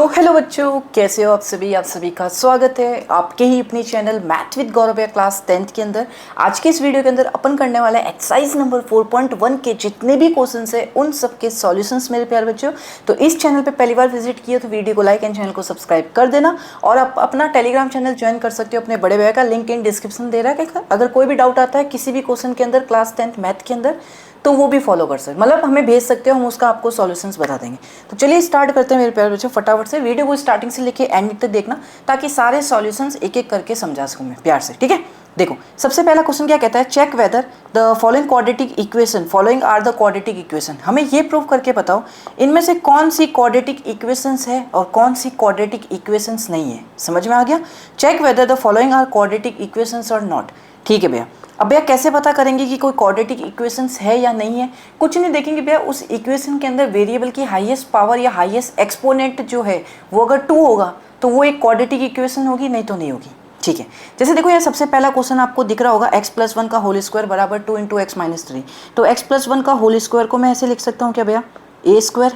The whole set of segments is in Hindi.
तो हेलो बच्चों, कैसे हो आप सभी का स्वागत है आपके ही अपनी चैनल मैथ विद गौरव या क्लास 10th के अंदर। आज के इस वीडियो के अंदर अपन करने वाला है एक्सरसाइज नंबर 4.1 के जितने भी क्वेश्चंस है उन सब के सॉल्यूशंस मेरे प्यारे बच्चों। तो इस चैनल पे पहली बार विजिट किया तो वीडियो को लाइक एंड चैनल को सब्सक्राइब कर देना, और आप अपना टेलीग्राम चैनल ज्वाइन कर सकते हो। अपने बड़े भैया का लिंक इन डिस्क्रिप्शन दे रहा है। अगर कोई भी डाउट आता है किसी भी क्वेश्चन के अंदर क्लास 10th मैथ के अंदर, तो वो भी फॉलो कर सकते, मतलब हमें भेज सकते हो, हम उसका आपको सॉल्यूशंस बता देंगे। तो चलिए स्टार्ट करते हैं मेरे प्यारे बच्चों। फटाफट से वीडियो को स्टार्टिंग से लेके एंड तक देखना, ताकि सारे सॉल्यूशंस एक एक करके समझा सकूं मैं प्यार से, ठीक है। देखो सबसे पहला क्वेश्चन क्या कहता है, check whether the following quadratic equation following are the quadratic equation. हमें ये प्रूव करके बताओ इनमें से कौन सी क्वाड्रेटिक इक्वेशंस है और कौन सी क्वाड्रेटिक इक्वेशंस नहीं है। समझ में आ गया। Check whether the following are quadratic equations or not. ठीक है भैया। अब भैया कैसे पता करेंगे कि कोई क्वाड्रेटिक इक्वेशंस है या नहीं है। कुछ नहीं देखेंगे भैया, उस इक्वेशन के अंदर वेरिएबल की हाईएस्ट पावर या हाईएस्ट एक्सपोनेंट जो है वो अगर 2 होगा तो वो एक क्वाड्रेटिक इक्वेशन होगी, नहीं तो नहीं होगी। ठीक है। जैसे देखो यार, सबसे पहला क्वेश्चन आपको दिख रहा होगा x+1 का होल स्क्वायर बराबर 2 × x-3। तो x+1 का होल स्क्वायर को मैं ऐसे लिख सकता हूँ क्या भैया, a²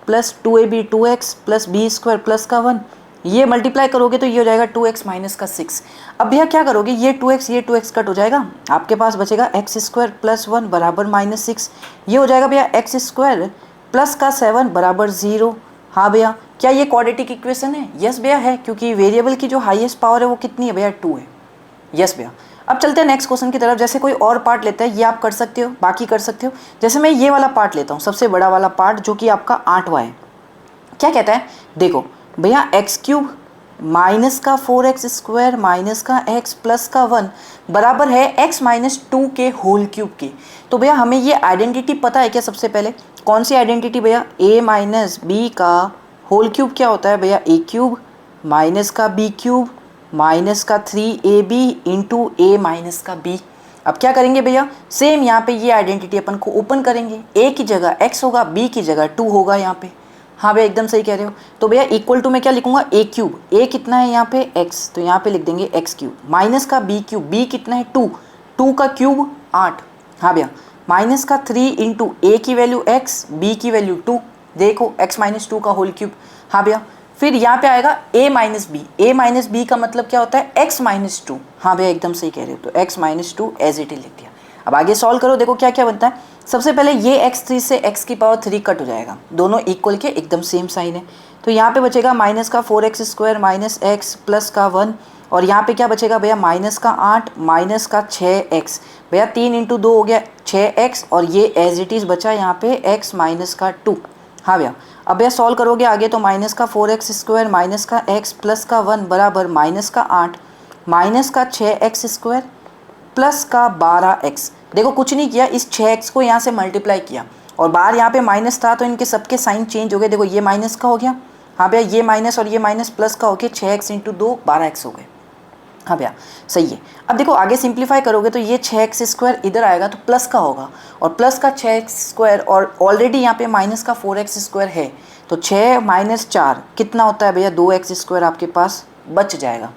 plus 2ab 2x plus b² plus का 1। ये मल्टीप्लाई करोगे तो ये हो जाएगा 2x माइनस का 6। अब भैया क्या करोगे, ये 2x कट हो जाएगा, आपके पास बचेगा x² प्लस 1 बराबर -6। ये हो जाएगा भैया x² प्लस का 7 बराबर 0। हाँ भैया, क्या ये क्वाड्रेटिक इक्वेशन है? यस भैया है, क्योंकि वेरिएबल की जो हाईएस्ट पावर है वो कितनी है भैया, 2 है। यस भैया। अब चलते हैं नेक्स्ट क्वेश्चन की तरफ। जैसे कोई और पार्ट लेता है, ये आप कर सकते हो, बाकी कर सकते हो। जैसे मैं ये वाला पार्ट लेता हूँ, सबसे बड़ा वाला पार्ट जो कि आपका 8वां है। क्या कहता है, देखो भैया x³ माइनस का 4x² माइनस का x प्लस का 1 बराबर है x-2 के होल क्यूब के। तो भैया हमें ये आइडेंटिटी पता है क्या? सबसे पहले कौन सी आइडेंटिटी भैया, a माइनस बी का होल क्यूब क्या होता है भैया, a³ माइनस का b³ माइनस का 3ab इंटू a माइनस का b। अब क्या करेंगे भैया, सेम यहाँ पे ये आइडेंटिटी अपन को ओपन करेंगे। a की जगह x होगा, b की जगह 2 होगा यहाँ पे। हाँ भैया एकदम सही कह रहे हो। तो भैया इक्वल टू में क्या लिखूंगा, a³ a कितना है यहाँ पे x, तो यहाँ पे लिख देंगे x³ माइनस का b³ b कितना है 2, 2 का क्यूब 8। हाँ भैया माइनस का 3 इंटू a की वैल्यू x b की वैल्यू 2, देखो x-2 का होल क्यूब। हाँ भैया फिर यहाँ पे आएगा a माइनस बी का मतलब क्या होता है, x-2। हाँ भैया एकदम सही कह रहे हो। तो x-2 एज इट इज लिख दिया। अब आगे सॉल्व करो, देखो क्या क्या बनता है। सबसे पहले ये x3 से x की पावर 3 कट हो जाएगा, दोनों इक्वल के एकदम सेम साइन है। तो यहाँ पे बचेगा माइनस का 4x² माइनस x प्लस का 1, और यहाँ पे क्या बचेगा भैया, माइनस का 8 माइनस का 6x। भैया 3 × 2 हो गया 6x, और ये एज इट इज़ बचा यहाँ पे x माइनस का 2। हाँ भैया अब भैया सॉल्व करोगे आगे, तो माइनस का 4x² माइनस का x प्लस का 1 बराबर माइनस का 8 माइनस का 6x² प्लस का 12x। देखो कुछ नहीं किया, इस 6x को यहाँ से मल्टीप्लाई किया, और बाहर यहाँ पे माइनस था तो इनके सबके साइन चेंज हो गए। देखो ये माइनस का हो गया, हाँ भैया ये माइनस और ये माइनस प्लस का हो गया, 6x × 2 12x हो गए। हाँ भैया सही है। अब देखो आगे सिंप्लीफाई करोगे तो ये 6x² इधर आएगा तो प्लस का होगा, और प्लस का 6x², और ऑलरेडी यहाँ पे माइनस का 4x² है, तो 6 - 4 कितना होता है भैया, 2x² आपके पास बच जाएगा।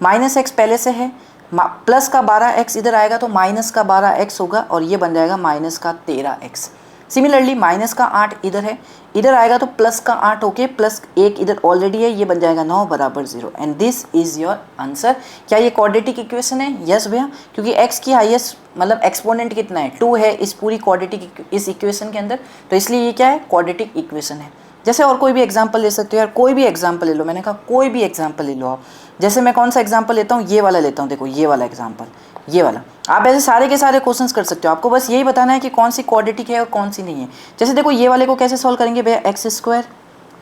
माइनस x पहले से है, प्लस का 12x इधर आएगा तो माइनस का 12x होगा, और ये बन जाएगा माइनस का 13x। सिमिलरली माइनस का 8 इधर है, इधर आएगा तो प्लस का 8 होके प्लस 1 इधर ऑलरेडी है, ये बन जाएगा 9 बराबर 0। And this is your answer. क्या ये क्वाड्रेटिक इक्वेशन है? यस भैया, क्योंकि x की हाईएस्ट मतलब एक्सपोनेंट कितना है, 2 है इस पूरी क्वाड्रेटिक इस इक्वेशन के अंदर, तो इसलिए ये क्या है, क्वाड्रेटिक इक्वेशन है। जैसे और कोई भी एग्जाम्पल ले सकते हो यार, कोई भी एग्जाम्पल ले लो, मैंने कहा कोई भी एग्जाम्पल ले लो आप। जैसे मैं कौन सा एग्जाम्पल लेता हूँ, ये वाला लेता हूँ। देखो ये वाला एग्जाम्पल, ये वाला। आप ऐसे सारे के सारे क्वेश्चंस कर सकते हो, आपको बस यही बताना है कि कौन सी क्वाड्रेटिक है और कौन सी नहीं है। जैसे देखो ये वाले को कैसे सॉल्व करेंगे भैया, x²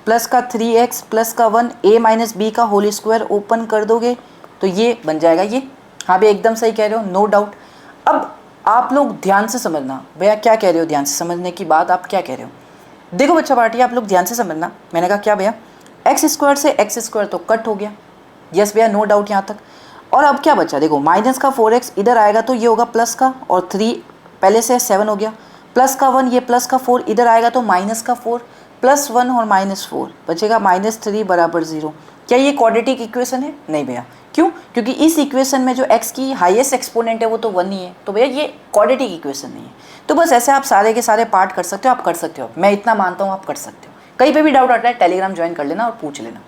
प्लस का 3x प्लस का 1 a माइनस बी का होल स्क्वायर ओपन कर दोगे तो ये बन जाएगा ये। हाँ भैया एकदम सही कह रहे हो, नो डाउट। अब आप लोग ध्यान से समझना, भैया क्या कह रहे हो, ध्यान से समझने की बात आप क्या कह रहे हो। देखो बच्चा पार्टी, आप लोग ध्यान से समझना। मैंने कहा क्या भैया, x² से x² तो कट हो गया। यस भैया नो डाउट यहाँ तक। और अब क्या बचा, देखो माइनस का 4x इधर आएगा तो ये होगा प्लस का, और 3 पहले से 7 हो गया, प्लस का 1 ये प्लस का 4 इधर आएगा तो माइनस का 4 प्लस 1 और -4 बचेगा -3 बराबर 0। क्या ये क्वाड्रेटिक इक्वेशन है? नहीं भैया। क्यों? क्योंकि इस इक्वेशन में जो x की हाईएस्ट एक्सपोनेंट है वो तो 1 ही है, तो भैया ये क्वाड्रेटिक इक्वेशन नहीं है। तो बस ऐसे आप सारे के सारे पार्ट कर सकते हो, आप कर सकते हो, मैं इतना मानता हूँ आप कर सकते हो। कहीं पे भी डाउट आता है टेलीग्राम ज्वाइन कर लेना और पूछ लेना,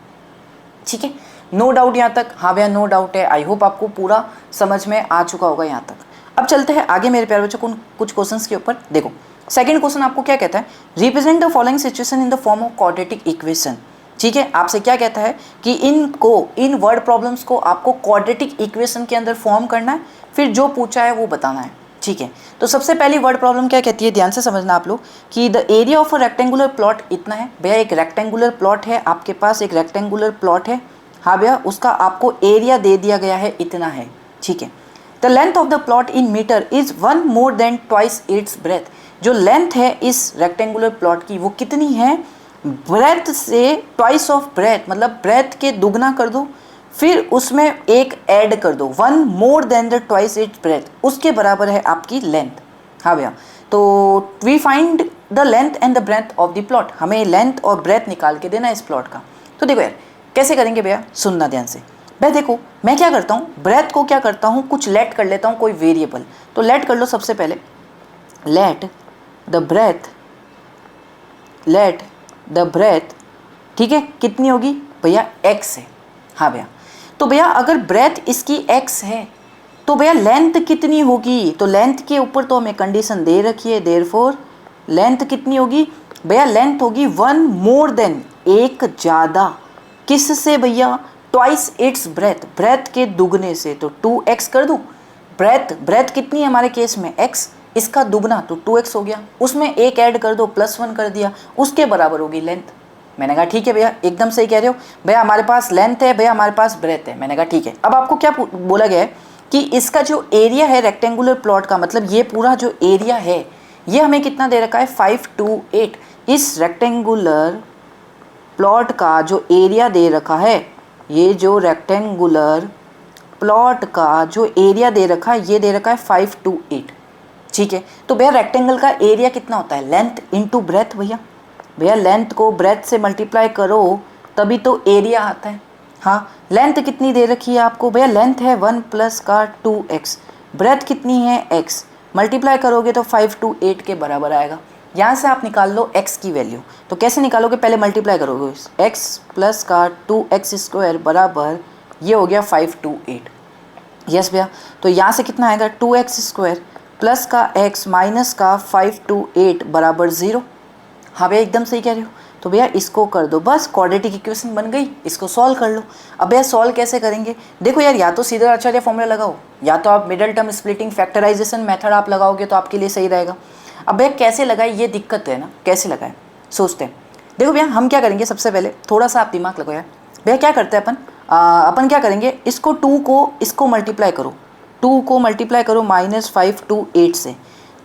ठीक है। नो डाउट यहाँ तक? हाँ भैया नो डाउट है। आई होप आपको पूरा समझ में आ चुका होगा यहाँ तक। अब चलते हैं आगे मेरे प्यारे बच्चों कुछ क्वेश्चंस के ऊपर। देखो सेकंड क्वेश्चन आपको क्या कहता है, represent the following situation in the form of quadratic equation, ठीक है। आपसे क्या कहता है कि इन वर्ड प्रॉब्लम्स को आपको क्वाड्रेटिक इक्वेशन के अंदर फॉर्म करना है, फिर जो पूछा है वो बताना है, ठीक है। तो सबसे पहली वर्ड प्रॉब्लम क्या कहती है, ध्यान से समझना आप लोग, कि the area of a rectangular plot इतना है। भैया एक रेक्टेंगुलर प्लॉट है आपके पास, एक रेक्टेंगुलर प्लॉट है, हाँ भैया, उसका आपको एरिया दे दिया गया है, इतना है, ठीक है। The length of the plot in metre is 1 more than twice its breadth. जो लेंथ है इस रेक्टेंगुलर प्लॉट की वो कितनी है, ब्रेथ से ट्वाइस ऑफ ब्रेथ, मतलब ब्रेथ के दुगना कर दो, फिर उसमें एक ऐड कर दो, 1 more than the twice its breadth, उसके बराबर है आपकी लेंथ। हाँ भैया, तो we find the length and the breadth of the plot, हमें लेंथ और ब्रेथ निकाल के देना इस प्लॉट का। तो देखो यार कैसे करेंगे भैया, सुनना ध्यान से। भैया देखो मैं क्या करता हूँ, ब्रेथ को क्या करता हूँ, कुछ लेट कर लेता हूँ, कोई वेरिएबल। तो लेट कर लो सबसे पहले, लेट द ब्रेथ, ठीक है, कितनी होगी भैया, x है। हाँ भैया, तो भैया अगर ब्रेथ इसकी x है तो भैया लेंथ कितनी होगी, तो लेंथ के ऊपर तो हमें कंडीशन दे रखी है, देयरफॉर लेंथ कितनी होगी भैया, लेंथ होगी 1 more than, एक ज़्यादा, किससे भैया, ट्वाइस इट्स ब्रेथ, ब्रेथ के दुगने से, तो 2x कर दूँ। ब्रेथ कितनी है हमारे केस में, x, इसका दुगना तो 2x हो गया, उसमें एक ऐड कर दो, +1 कर दिया, उसके बराबर होगी लेंथ। मैंने कहा ठीक है भैया, एकदम सही कह रहे हो भैया, हमारे पास लेंथ है भैया, हमारे पास ब्रेथ है। मैंने कहा ठीक है। अब आपको क्या बोला गया है कि इसका जो एरिया है रेक्टेंगुलर प्लॉट का, मतलब ये पूरा जो एरिया है ये हमें कितना दे रखा है, 528। इस रेक्टेंगुलर प्लॉट का जो एरिया दे रखा है, ये जो रेक्टेंगुलर प्लॉट का जो एरिया दे रखा है, ये दे रखा है 528, ठीक है। तो भैया रेक्टेंगल का एरिया कितना होता है, लेंथ इंटू ब्रेथ। भैया लेंथ को ब्रेथ से मल्टीप्लाई करो तभी तो एरिया आता है। हाँ, लेंथ कितनी दे रखी है आपको भैया, लेंथ है 1 + का 2x, ब्रेथ कितनी है x, मल्टीप्लाई करोगे तो 528 के बराबर आएगा। यहाँ से आप निकाल लो x की वैल्यू। तो कैसे निकालोगे, पहले मल्टीप्लाई करोगे, x + का 2x² बराबर, ये हो गया 528। यस भैया, तो यहाँ से कितना आएगा, 2x² प्लस का x माइनस का 528 बराबर 0। हाँ भैया एकदम सही कह रहे हो। तो भैया इसको कर दो, बस क्वाड्रेटिक इक्वेशन बन गई, इसको सॉल्व कर लो। अब भैया सॉल्व कैसे करेंगे, देखो यार, या तो सीधा आचार्य फॉर्मूला लगाओ, या तो आप middle term splitting factorisation method आप लगाओगे तो आपके लिए सही रहेगा। अब भैया कैसे लगाए, ये दिक्कत है ना, कैसे लगाए सोचते हैं। देखो भैया हम क्या करेंगे, सबसे पहले थोड़ा सा आप दिमाग लगाओ यार। भैया क्या करते हैं अपन क्या करेंगे, इसको 2 को इसको मल्टीप्लाई करो, 2 को मल्टीप्लाई करो -528 से,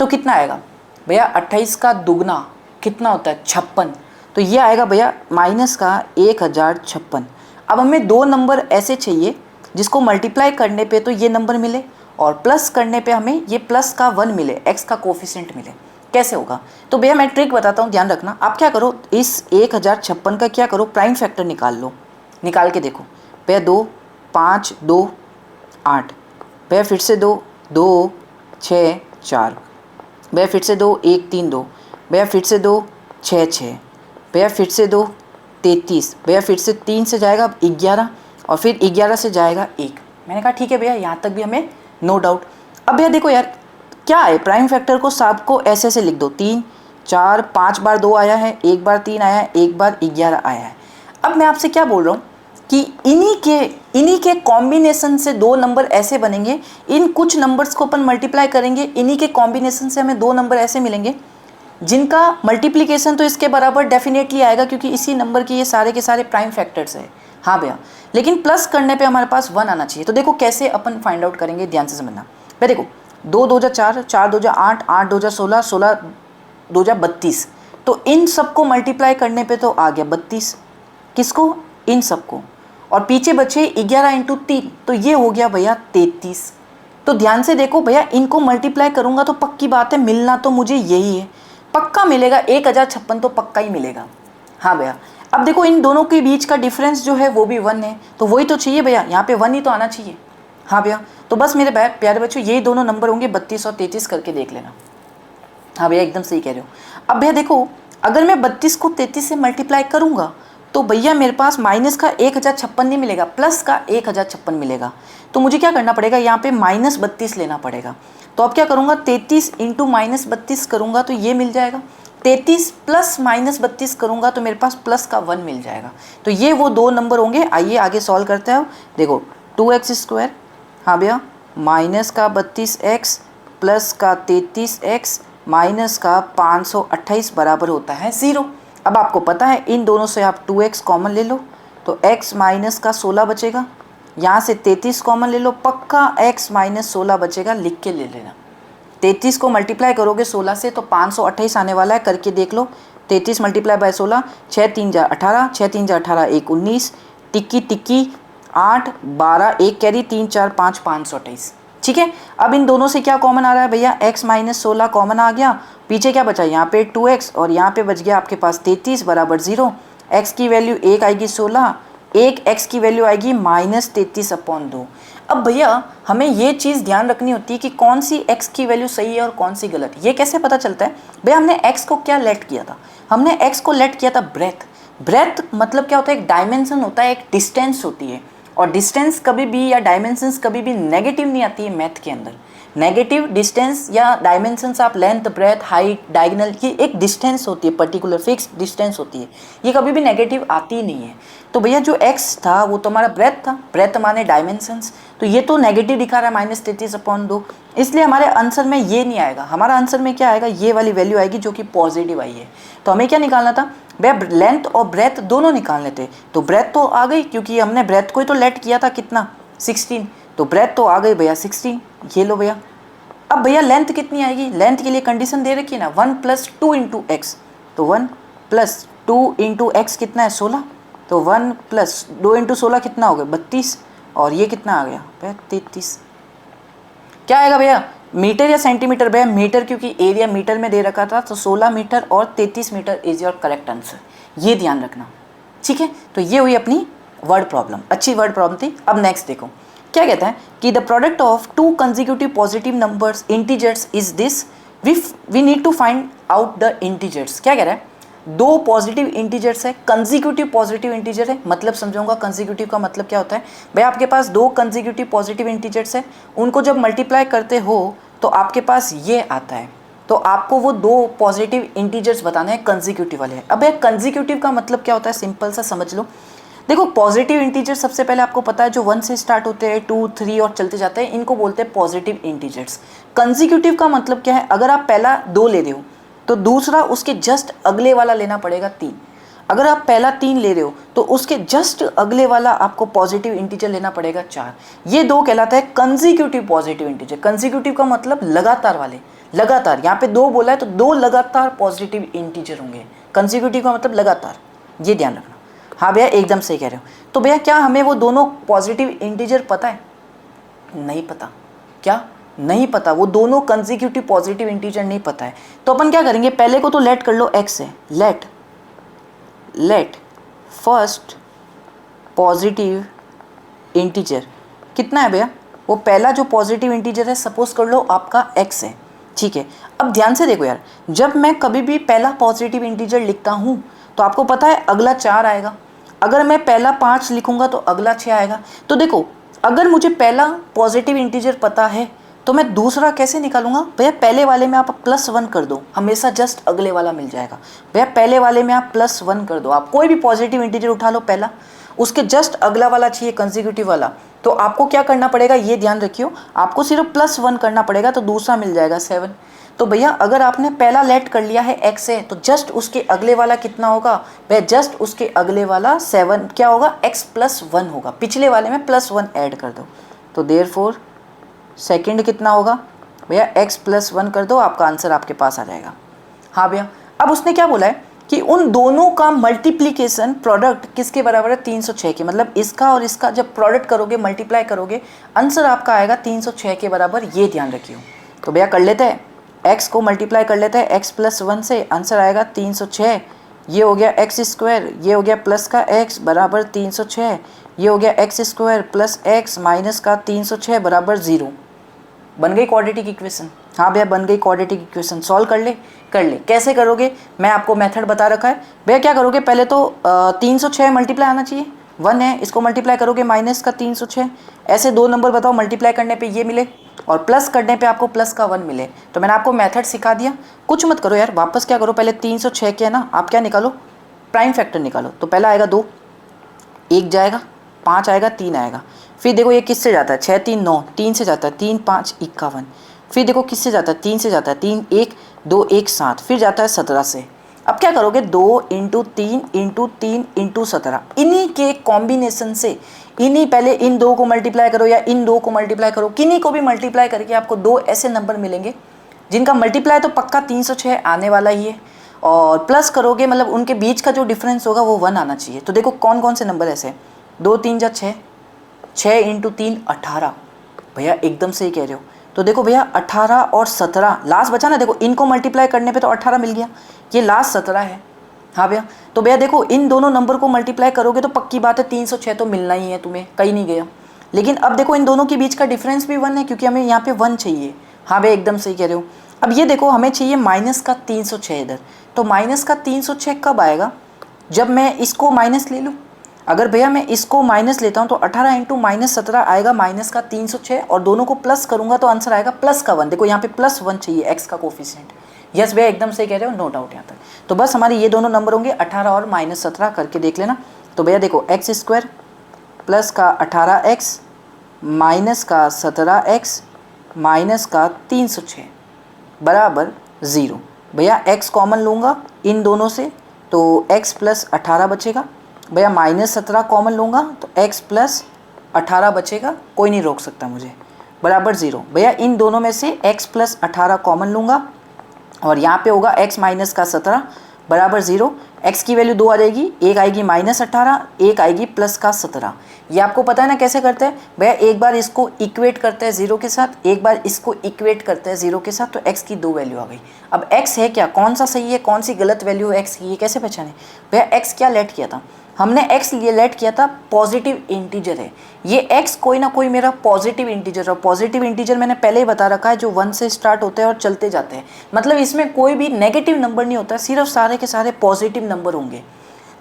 तो कितना आएगा भैया, 28 का दुगना कितना होता है, 56। तो ये आएगा भैया -1056। अब हमें दो नंबर ऐसे चाहिए जिसको मल्टीप्लाई करने पे तो ये नंबर मिले और प्लस करने पे हमें ये प्लस का 1 मिले, x का कोफिशिएंट मिले। कैसे होगा, तो भैया मैं ट्रिक बताता हूँ, ध्यान रखना। आप क्या करो, इस 1056 का क्या करो, प्राइम फैक्टर निकाल लो, निकाल के देखो भैया, 2 5 2 8, भैया फिर से 2 2 6 4, भैया फिर से 2 1 3 2, भैया फिर से 2 6 6, भैया फिर से 2 33, भैया फिर से 3 से जाएगा 11 और फिर 11 से जाएगा 1। मैंने कहा ठीक है भैया, यहाँ तक भी हमें नो डाउट। अब भैया देखो यार क्या है, प्राइम फैक्टर को सब को ऐसे ऐसे लिख दो, 3 4 5 बार 2 आया है, 1 बार 3 आया है, 1 बार 11 आया है। अब मैं आपसे क्या बोल रहा हूँ कि इन्हीं के कॉम्बिनेशन से दो नंबर ऐसे बनेंगे, इन कुछ नंबर्स को अपन मल्टीप्लाई करेंगे, इन्हीं के कॉम्बिनेशन से हमें दो नंबर ऐसे मिलेंगे जिनका मल्टीप्लिकेशन तो इसके बराबर डेफिनेटली आएगा, क्योंकि इसी नंबर के ये सारे के सारे प्राइम फैक्टर्स है। हाँ भैया, लेकिन प्लस करने पे हमारे पास 1 आना चाहिए। तो देखो कैसे अपन फाइंड आउट करेंगे, ध्यान से समझना। भैया देखो 2 2 4, 4 2 8, 8 2 16, 16 2 32, तो इन सबको मल्टीप्लाई करने पे तो आ गया 32, किसको, इन सबको, और पीछे बचे 11 × 3, तो ये हो गया भैया 33। तो ध्यान से देखो भैया, इनको मल्टीप्लाई करूंगा तो पक्की बात है मिलना तो मुझे यही है, पक्का मिलेगा, 1056 तो पक्का ही मिलेगा। हाँ भैया, अब देखो इन दोनों के बीच का डिफरेंस जो है वो भी 1 है, तो वही तो चाहिए भैया, यहाँ पे 1 ही तो आना चाहिए। हाँ भैया, तो बस मेरे प्यारे बच्चों यही दोनों नंबर होंगे, 32 और 33 करके देख लेना। हाँ भैया एकदम सही कह रहे हो। अब भैया देखो अगर मैं 32 को 33 से मल्टीप्लाई करूँगा तो भैया मेरे पास माइनस का 1056 नहीं मिलेगा, प्लस का 1056 मिलेगा। तो मुझे क्या करना पड़ेगा, यहाँ पे -32 लेना पड़ेगा। तो अब क्या करूँगा, 33 इंटू -32 करूँगा तो ये मिल जाएगा। 33 प्लस -32 करूँगा तो मेरे पास प्लस का 1 मिल जाएगा। तो ये वो दो नंबर होंगे। आइए आगे सॉल्व करते हैं। देखो 2x², हाँ भैया, माइनस का 32x प्लस का 33x माइनस का 528 बराबर होता है 0। अब आपको पता है इन दोनों से आप 2x कॉमन ले लो तो x माइनस का 16 बचेगा। यहाँ से 33 कॉमन ले लो, पक्का x माइनस 16 बचेगा, लिख के ले लेना। 33 को मल्टीप्लाई करोगे 16 से तो 528 आने वाला है, करके देख लो। 33 मल्टीप्लाई बाय 16, 6 3 जा 18, 6 3 जा 18, 1 19, टिक्की टिक्की 8 12, 1 कैरी 3 4 5, 528। ठीक है, अब इन दोनों से क्या कॉमन आ रहा है भैया, x माइनस 16 कॉमन आ गया। पीछे क्या बचा, यहाँ पे 2x और यहाँ पे बच गया आपके पास 33 बराबर 0। x की वैल्यू 1 आएगी 16, 1 x की वैल्यू आएगी -33/2। अब भैया हमें ये चीज़ ध्यान रखनी होती है कि कौन सी x की वैल्यू सही है और कौन सी गलत। ये कैसे पता चलता है भैया, हमने x को क्या लेट किया था, हमने x को लेट किया था ब्रेथ। ब्रेथ मतलब क्या होता है, एक डायमेंशन होता है, एक डिस्टेंस होती है। और डिस्टेंस कभी भी या डायमेंशंस कभी भी नेगेटिव नहीं आती है मैथ के अंदर। नेगेटिव डिस्टेंस या डायमेंशंस आप लेंथ, ब्रेथ, हाइट, डायगोनल, ये एक डिस्टेंस होती है, पर्टिकुलर फिक्स डिस्टेंस होती है, ये कभी भी नेगेटिव आती नहीं है। तो भैया जो x था वो तो हमारा ब्रेथ था, ब्रेथ माने डायमेंशंस, तो ये तो नेगेटिव दिखा रहा है -33/2, इसलिए हमारे आंसर में ये नहीं आएगा। हमारा आंसर में क्या आएगा, ये वाली वैल्यू आएगी जो कि पॉजिटिव आई है। तो हमें क्या निकालना था भैया, लेंथ और ब्रेथ दोनों निकालने थे। तो ब्रेथ तो आ गई क्योंकि हमने ब्रेथ को ही तो लेट किया था कितना, 16, तो ब्रेथ तो आ गई भैया 16। ये लो भैया, अब भैया लेंथ कितनी आएगी, लेंथ के लिए कंडीशन दे रखी है ना, 1 + 2 × x, तो 1 + 2 × x कितना है 16, तो 1 + 2 × 16 कितना हो गया 32, और ये कितना आ गया भैया 33। क्या आएगा भैया, मीटर या सेंटीमीटर, भैया मीटर, क्योंकि एरिया मीटर में दे रखा था, तो 16 मीटर और 33 metre is your correct answer, ये ध्यान रखना। ठीक है, तो ये हुई अपनी वर्ड प्रॉब्लम, अच्छी वर्ड प्रॉब्लम थी। अब नेक्स्ट देखो क्या कहता है कि the product of 2 consecutive positive numbers integers is this, we need to find out the integers. क्या कह रहा है, दो पॉजिटिव इंटीजर्स है, कंसेक्यूटिव पॉजिटिव इंटीजर है, मतलब समझाऊंगा कंसेक्यूटिव का मतलब क्या होता है। भाई आपके पास दो कंसेक्यूटिव पॉजिटिव इंटीजर्स है, उनको जब मल्टीप्लाई करते हो तो आपके पास ये आता है, तो आपको वो दो पॉजिटिव इंटीजर्स बताने हैं कंसेक्यूटिव वाले। अब ये कंसेक्यूटिव का मतलब क्या होता है, सिंपल सा समझ लो। देखो पॉजिटिव इंटीजर सबसे पहले आपको पता है जो 1 से स्टार्ट होते हैं, 2 3 और चलते जाते हैं, इनको बोलते हैं पॉजिटिव इंटीजर्स। कंसेक्यूटिव का मतलब क्या है, अगर आप पहला 2 ले रहे हो तो दूसरा उसके जस्ट अगले वाला लेना पड़ेगा 3। अगर आप पहला 3 ले रहे हो तो उसके जस्ट अगले वाला आपको पॉजिटिव इंटीजर लेना पड़ेगा 4। ये दो कहलाता है कंसेक्यूटिव पॉजिटिव इंटीजर। कंसेक्यूटिव का मतलब लगातार वाले, लगातार, यहाँ पे 2 बोला है तो 2 लगातार पॉजिटिव इंटीजर होंगे। कंसेक्यूटिव का मतलब लगातार, ये ध्यान रखना। हाँ भैया एकदम सही कह रहे हो। तो भैया क्या हमें वो दोनों पॉजिटिव इंटीजर पता है, नहीं पता, क्या नहीं पता, वो दोनों कंसेक्यूटिव पॉजिटिव इंटीजर नहीं पता है। तो अपन क्या करेंगे, पहले को तो लेट कर लो, x है, लेट फर्स्ट पॉजिटिव इंटीजर कितना है भैया, वो पहला जो पॉजिटिव इंटीजर है सपोज कर लो आपका x है। ठीक है, अब ध्यान से देखो यार, जब मैं कभी भी पहला पॉजिटिव इंटीजर लिखता हूँ तो आपको पता है अगला 4 आएगा, अगर मैं पहला 5 लिखूंगा तो अगला 6 आएगा। तो देखो अगर मुझे पहला पॉजिटिव इंटीजर पता है तो मैं दूसरा कैसे निकालूंगा, भैया पहले वाले में आप +1 कर दो, हमेशा जस्ट अगले वाला मिल जाएगा। भैया पहले वाले में आप +1 कर दो, आप कोई भी पॉजिटिव इंटीजर उठा लो पहला, उसके जस्ट अगला वाला चाहिए कंसेक्यूटिव वाला, तो आपको क्या करना पड़ेगा, ये ध्यान रखियो, आपको सिर्फ +1 करना पड़ेगा तो दूसरा मिल जाएगा 7। तो भैया अगर आपने पहला लेट कर लिया है x है तो जस्ट उसके अगले वाला कितना होगा, भैया जस्ट उसके अगले वाला 7 क्या होगा, x + 1 होगा, पिछले वाले में +1 ऐड कर दो, तो देयरफॉर सेकंड कितना होगा भैया, x + 1 कर दो, आपका आंसर आपके पास आ जाएगा। हाँ भैया, अब उसने क्या बोला है कि उन दोनों का मल्टीप्लिकेशन प्रोडक्ट किसके बराबर है, 306 के, मतलब इसका और इसका जब प्रोडक्ट करोगे, मल्टीप्लाई करोगे, आंसर आपका आएगा 306 के बराबर, ये ध्यान रखियो। तो भैया कर लेते हैं, x को मल्टीप्लाई कर लेते हैं x + 1 से, आंसर आएगा 306। ये हो गया x², ये हो गया प्लस का x बराबर 306, ये हो गया x² + x माइनस का 306 बराबर 0। बन गई क्वाड्रेटिक इक्वेशन। हाँ भैया बन गई क्वाड्रेटिक इक्वेशन। सॉल्व कर ले, कर ले। कैसे करोगे, मैं आपको मेथड बता रखा है भैया। क्या करोगे, पहले तो 306 मल्टीप्लाई आना चाहिए, 1 है, इसको मल्टीप्लाई करोगे माइनस का 306, ऐसे दो नंबर बताओ मल्टीप्लाई करने पे ये मिले और प्लस करने पे आपको प्लस का 1 मिले। तो मैंने आपको मेथड सिखा दिया। कुछ मत करो यार, वापस क्या करो, पहले 306 के है ना, आप क्या निकालो, प्राइम फैक्टर निकालो। तो पहला आएगा 2, 1 जाएगा, 5 आएगा, 3 आएगा। फिर देखो ये किससे जाता है, 6 3 9, 3 से जाता है, 3 5 51। फिर देखो किससे जाता है, 3 से जाता है, 3 1 2 1 7, फिर जाता है 17 से। अब क्या करोगे, 2 इंटू 3 इंटू 3 इंटू 17, इन्हीं के कॉम्बिनेशन से, इन्हीं पहले इन दो को मल्टीप्लाई करो या इन दो को मल्टीप्लाई करो, किन्हीं को भी मल्टीप्लाई करके आपको दो ऐसे नंबर मिलेंगे जिनका मल्टीप्लाई तो पक्का 306 आने वाला ही है, और प्लस करोगे मतलब उनके बीच का जो डिफरेंस होगा वो 1 आना चाहिए। तो देखो कौन कौन से नंबर ऐसे, 2 3 जा 6, 6 इंटू 3 18। भैया एकदम सही कह रहे हो। तो देखो भैया 18 और 17 लास्ट बचा ना, देखो इनको मल्टीप्लाई करने पे तो 18 मिल गया, ये लास्ट 17 है। हाँ भैया, तो भैया देखो इन दोनों नंबर को मल्टीप्लाई करोगे तो पक्की बात है 306 तो मिलना ही है तुम्हें, कहीं नहीं गया। लेकिन अब देखो इन दोनों के बीच का डिफरेंस भी 1 है, क्योंकि हमें यहाँ पे 1 चाहिए। हाँ भैया एकदम सही कह रहे हो। अब ये देखो हमें चाहिए माइनस का 306 इधर, तो माइनस का 306 कब आएगा, जब मैं इसको माइनस ले लूँ। अगर भैया मैं इसको माइनस लेता हूँ तो 18 इंटू माइनस 17 आएगा माइनस का 306, और दोनों को प्लस करूँगा तो आंसर आएगा प्लस का 1। देखो यहाँ पे प्लस 1 चाहिए एक्स का कोफिशिएंट। यस भैया एकदम सही कह रहे हो, नो डाउट यहाँ तक। तो बस हमारे ये दोनों नंबर होंगे 18 और माइनस 17, करके देख लेना। तो भैया देखो एक्स स्क्वायर प्लस का 18x माइनस का 17x माइनस का 306 बराबर 0। भैया x कॉमन लूँगा इन दोनों से तो x प्लस 18 बचेगा। भैया माइनस 17 कॉमन लूँगा तो x प्लस 18 बचेगा, कोई नहीं रोक सकता मुझे, बराबर 0। भैया इन दोनों में से x प्लस 18 कॉमन लूँगा और यहाँ पे होगा x माइनस का 17 बराबर 0। x की वैल्यू 2 आ जाएगी, एक आएगी माइनस 18, एक आएगी प्लस का 17। ये आपको पता है ना कैसे करते हैं भैया, एक बार इसको इक्वेट करते हैं 0 के साथ, एक बार इसको इक्वेट करते हैं 0 के साथ, तो x की 2 वैल्यू आ गई। अब x है क्या, कौन सा सही है कौन सी गलत वैल्यू है x की, ये कैसे पहचाने भैया। x क्या लेट किया था हमने, x लिए लेट किया था पॉजिटिव इंटीजर है ये, x कोई ना कोई मेरा पॉजिटिव इंटीजर, और पॉजिटिव इंटीजर मैंने पहले ही बता रखा है जो 1 से स्टार्ट होते हैं और चलते जाते हैं, मतलब इसमें कोई भी नेगेटिव नंबर नहीं होता, सिर्फ सारे के सारे पॉजिटिव नंबर होंगे।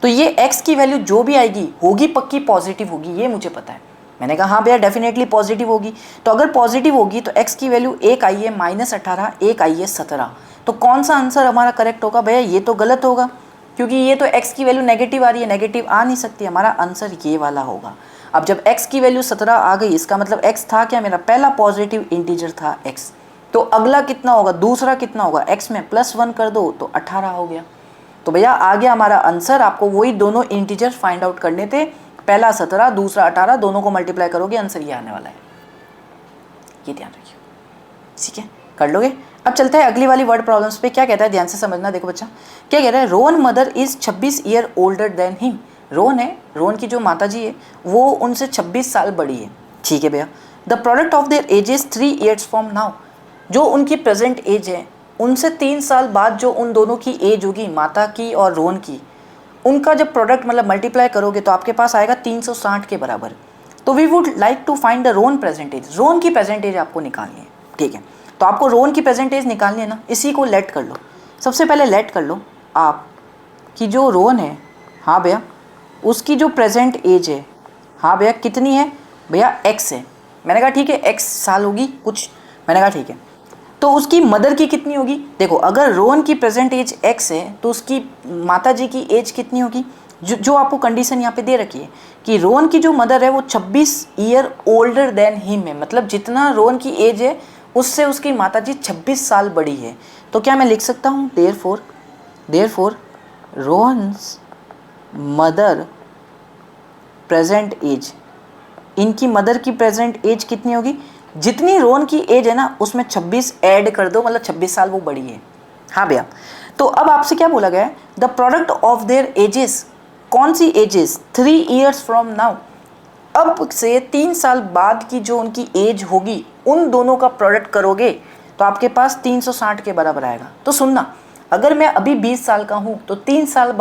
तो ये x की वैल्यू जो भी आएगी होगी पक्की पॉजिटिव होगी, ये मुझे पता है। मैंने कहा हाँ भैया डेफिनेटली पॉजिटिव होगी। तो अगर पॉजिटिव होगी तो x की वैल्यू एक आई है माइनस 18, एक आई है 17, तो कौन सा आंसर हमारा करेक्ट होगा भैया, ये तो गलत होगा, क्योंकि ये तो x की वैल्यू नेगेटिव आ रही है, नेगेटिव आ नहीं सकती, हमारा आंसर ये वाला होगा। अब जब x की वैल्यू 17 आ गई, इसका मतलब x था क्या, मेरा पहला पॉजिटिव इंटीजर था x, तो अगला कितना होगा, दूसरा कितना होगा, x में +1 कर दो तो 18 हो गया। तो भैया आ गया हमारा आंसर। आपको वही दोनों इंटीजर फाइंड आउट करने थे, पहला 17 दूसरा 18, दोनों को मल्टीप्लाई करोगे आंसर ये आने वाला है, ये ध्यान रखिए, ठीक है, कर लोगे। अब चलते हैं अगली वाली वर्ड प्रॉब्लम्स पे। क्या कहता है, ध्यान से समझना। देखो बच्चा क्या कह रहा है, Rohan mother is 26 year older than him. Rohan है, रोहन की जो माता जी है वो उनसे 26 साल बड़ी है, ठीक है भैया। The product of their age is 3 years from now. जो उनकी प्रेजेंट एज है उनसे 3 साल बाद जो उन दोनों की एज होगी, माता की और रोहन की, उनका जब प्रोडक्ट मतलब मल्टीप्लाई करोगे तो आपके पास आएगा 360 के बराबर। तो we would like to find the Rohan present age. Rohan की प्रेजेंट एज आपको निकालनी है, ठीक है। तो आपको रोहन की प्रेजेंट एज निकालनी है ना, इसी को लेट कर लो। सबसे पहले लेट कर लो आप कि जो रोहन है, हाँ भैया, उसकी जो प्रेजेंट एज है, हाँ भैया कितनी है भैया, x है। मैंने कहा ठीक है x साल होगी कुछ, मैंने कहा ठीक है। तो उसकी मदर की कितनी होगी, देखो अगर रोहन की प्रेजेंट एज x है तो उसकी माता जी की एज कितनी होगी, जो आपको कंडीशन यहाँ पे दे रखी है कि रोहन की जो मदर है वो 26 ईयर ओल्डर देन हिम है, मतलब जितना रोहन की एज है उससे उसकी माताजी 26 साल बड़ी है। तो क्या मैं लिख सकता हूँ, therefore Rohan's mother present age, इनकी मदर की प्रेजेंट एज कितनी होगी, जितनी रोहन की एज है ना उसमें 26 ऐड कर दो, मतलब 26 साल वो बड़ी है। हाँ भैया, तो अब आपसे क्या बोला गया है, the product of there edges, कौन सी एजेस, 3 ईयर्स फ्रॉम नाउ, अब से 3 साल बाद की जो उनकी एज होगी उन दोनों का प्रोडक्ट करोगे तो आपके पास 360 के बराबर आएगा। तो सुनना, अगर मैं अभी 20 साल का हूँ तो 3 साल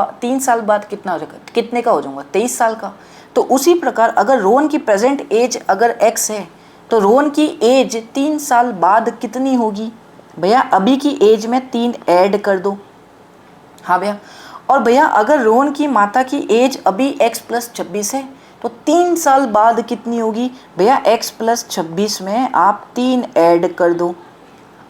बाद कितना हो जाएगा, कितने का हो जाऊँगा, 23 साल का। तो उसी प्रकार अगर रोहन की प्रेजेंट एज अगर x है तो रोहन की एज 3 साल बाद कितनी होगी, भैया अभी की एज में 3 ऐड कर दो। हाँ भैया, और भैया अगर रोहन की माता की एज अभी x प्लस 26 है तो 3 साल बाद कितनी होगी भैया, x प्लस 26 में आप 3 ऐड कर दो।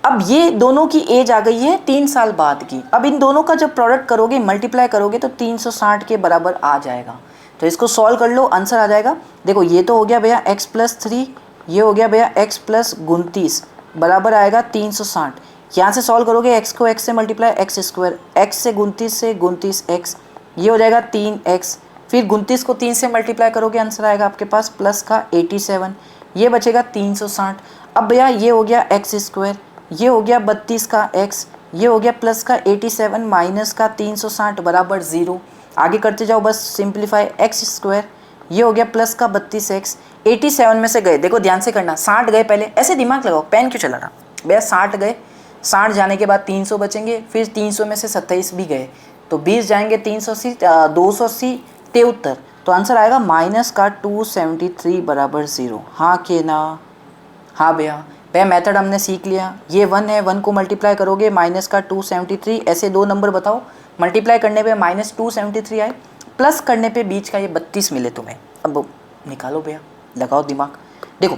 अब ये दोनों की एज आ गई है 3 साल बाद की। अब इन दोनों का जब प्रोडक्ट करोगे, मल्टीप्लाई करोगे तो 360 के बराबर आ जाएगा। तो इसको सॉल्व कर लो, आंसर आ जाएगा। देखो ये तो हो गया भैया x प्लस 3, ये हो गया भैया x प्लस 29 बराबर आएगा 360। यहाँ से सॉल्व करोगे x को x से मल्टीप्लाई x स्क्वायर, x से 29 x, ये हो जाएगा 3x। फिर 29 को 3 से मल्टीप्लाई करोगे, आंसर आएगा आपके पास प्लस का 87, ये बचेगा 360। अब भैया ये हो गया x स्क्वायर, ये हो गया 32 का x, ये हो गया प्लस का 87 माइनस का 360 बराबर 0। आगे करते जाओ बस सिंप्लीफाई, x स्क्वायर, ये हो गया प्लस का 32x, 87 में से गए, देखो ध्यान से करना, 60 गए पहले, ऐसे दिमाग लगाओ, पेन क्यों चला रहा भैया, 60 गए, 60 जाने के बाद 300 बचेंगे, फिर 300 में से 27 भी गए तो 20 जाएंगे, 380 280 73, तो आंसर आएगा माइनस का 273 बराबर 0। हाँ के ना? हाँ भैया, भैया मेथड हमने सीख लिया, ये 1 है, 1 को मल्टीप्लाई करोगे माइनस का 273, ऐसे दो नंबर बताओ, मल्टीप्लाई करने पे माइनस 273 आए, प्लस करने पे बीच का ये 32 मिले तुम्हें। अब निकालो भैया, लगाओ दिमाग। देखो